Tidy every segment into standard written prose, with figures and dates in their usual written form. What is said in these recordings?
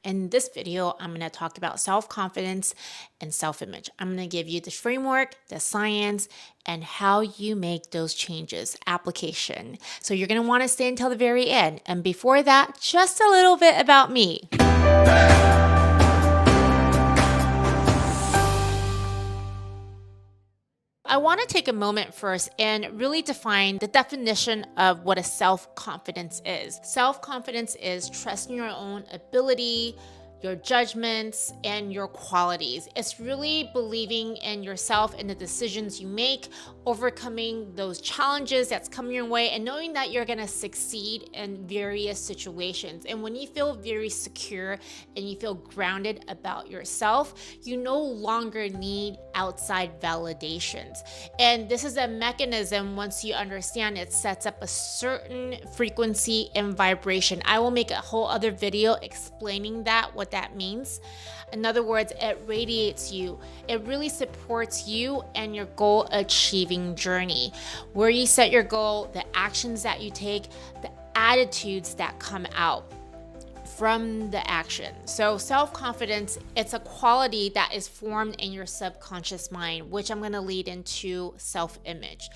In this video, I'm going to talk about self-confidence and self-image. I'm going to give you the framework, the science, and how you make those changes, application. So you're going to want to stay until the very end. And before that, just a little bit about me. I want to take a moment first and really define the definition of what a self-confidence is. Self-confidence is trusting your own ability, your judgments, and your qualities. It's really believing in yourself and the decisions you make, overcoming those challenges that's coming your way, and knowing that you're going to succeed in various situations. And when you feel very secure and you feel grounded about yourself, you no longer need outside validations. And this is a mechanism, once you understand it, sets up a certain frequency and vibration. I will make a whole other video explaining that, what that means. In other words, it radiates you. It really supports you and your goal achieving journey. Where you set your goal, the actions that you take, the attitudes that come out from the action. So self-confidence, it's a quality that is formed in your subconscious mind, which I'm going to lead into self-image.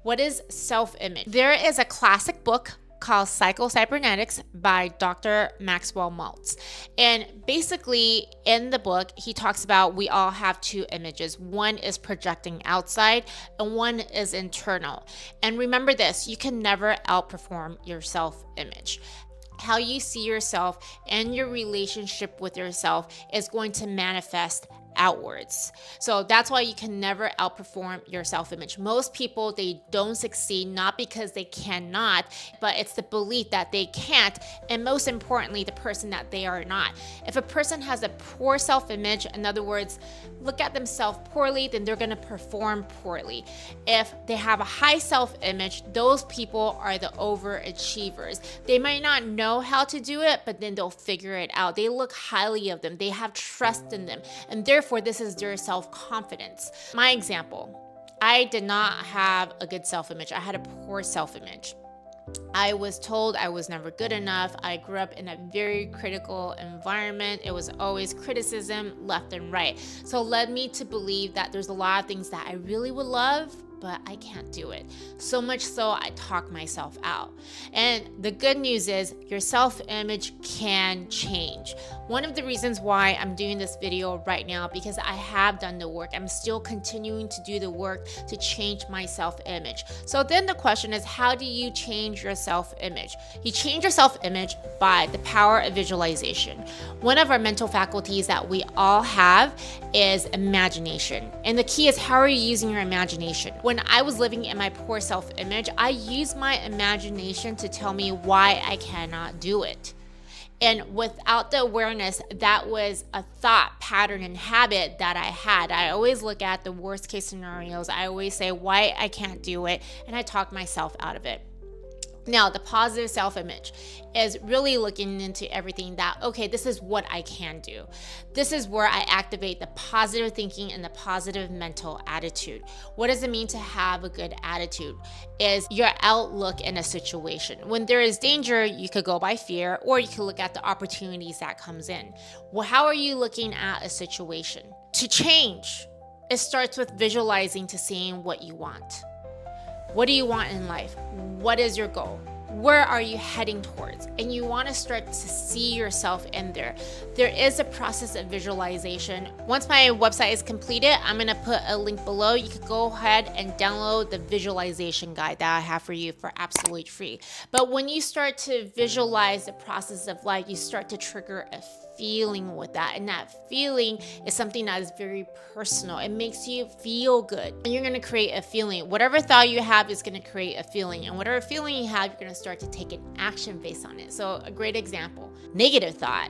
What is self-image? There is a classic book called Psycho-Cybernetics by Dr. Maxwell Maltz. And basically in the book, he talks about we all have two images. One is projecting outside and one is internal. And remember this, you can never outperform your self-image. How you see yourself and your relationship with yourself is going to manifest outwards. So that's why you can never outperform your self-image. Most people, they don't succeed not because they cannot, but it's the belief that they can't, and most importantly, the person that they are not. If a person has a poor self-image, in other words, look at themselves poorly, then they're going to perform poorly. If they have a high self-image, those people are the overachievers. They might not know how to do it, but then they'll figure it out. They look highly of them. They have trust in them, and therefore this is their self-confidence. My example, I did not have a good self-image. I had a poor self-image. I was told I was never good enough. I grew up in a very critical environment. It was always criticism left and right. So it led me to believe that there's a lot of things that I really would love, but I can't do it. So much so I talk myself out. And the good news is your self-image can change. One of the reasons why I'm doing this video right now, because I have done the work. I'm still continuing to do the work to change my self-image. So then the question is, how do you change your self-image? You change your self-image by the power of visualization. One of our mental faculties that we all have is imagination. And the key is, how are you using your imagination? When I was living in my poor self-image, I used my imagination to tell me why I cannot do it. And without the awareness, that was a thought pattern and habit that I had. I always look at the worst case scenarios. I always say why I can't do it, and I talk myself out of it. Now, the positive self-image is really looking into everything that, okay, this is what I can do. This is where I activate the positive thinking and the positive mental attitude. What does it mean to have a good attitude? Is your outlook in a situation. When there is danger, you could go by fear, or you could look at the opportunities that comes in. Well, how are you looking at a situation? To change, it starts with visualizing to seeing what you want. What do you want in life? What is your goal? Where are you heading towards? And you want to start to see yourself in there. There is a process of visualization. Once my website is completed, I'm going to put a link below. You can go ahead and download the visualization guide that I have for you for absolutely free. But when you start to visualize the process of life, you start to trigger a feeling with that, and that feeling is something that is very personal. It makes you feel good, and you're going to create a feeling. Whatever thought you have is going to create a feeling, and whatever feeling you have, you're going to start to take an action based on it. So a great example, negative thought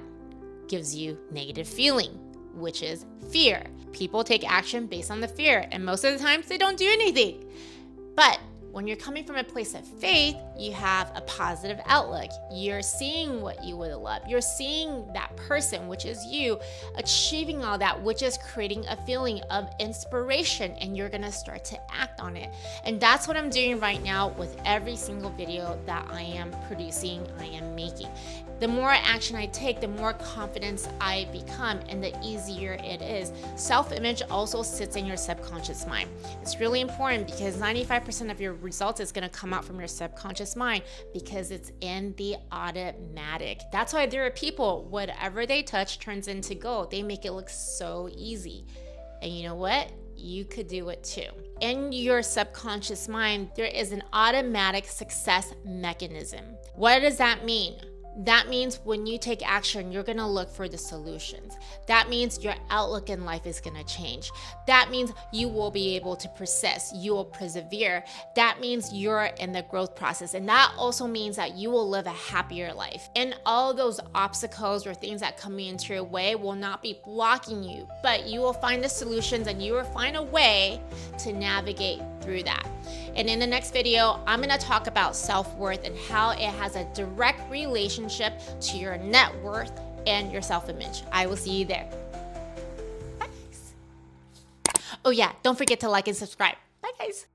gives you negative feeling, which is fear. People take action based on the fear, and most of the times they don't do anything. But when you're coming from a place of faith, you have a positive outlook. You're seeing what you would love. You're seeing that person, which is you, achieving all that, which is creating a feeling of inspiration, and you're gonna start to act on it. And that's what I'm doing right now with every single video that I am producing, I am making. The more action I take, the more confidence I become, and the easier it is. Self-image also sits in your subconscious mind. It's really important because 95% of your results is going to come out from your subconscious mind because it's in the automatic. That's why there are people, whatever they touch turns into gold. They make it look so easy. And you know what? You could do it too. In your subconscious mind, there is an automatic success mechanism. What does that mean? That means when you take action, you're gonna look for the solutions. That means your outlook in life is gonna change. That means you will be able to persist, you will persevere. That means you're in the growth process. And that also means that you will live a happier life. And all those obstacles or things that come into your way will not be blocking you, but you will find the solutions and you will find a way to navigate through that. And in the next video, I'm gonna talk about self-worth and how it has a direct relationship to your net worth and your self-image. I will see you there. Bye, guys. Oh yeah, don't forget to like and subscribe. Bye, guys.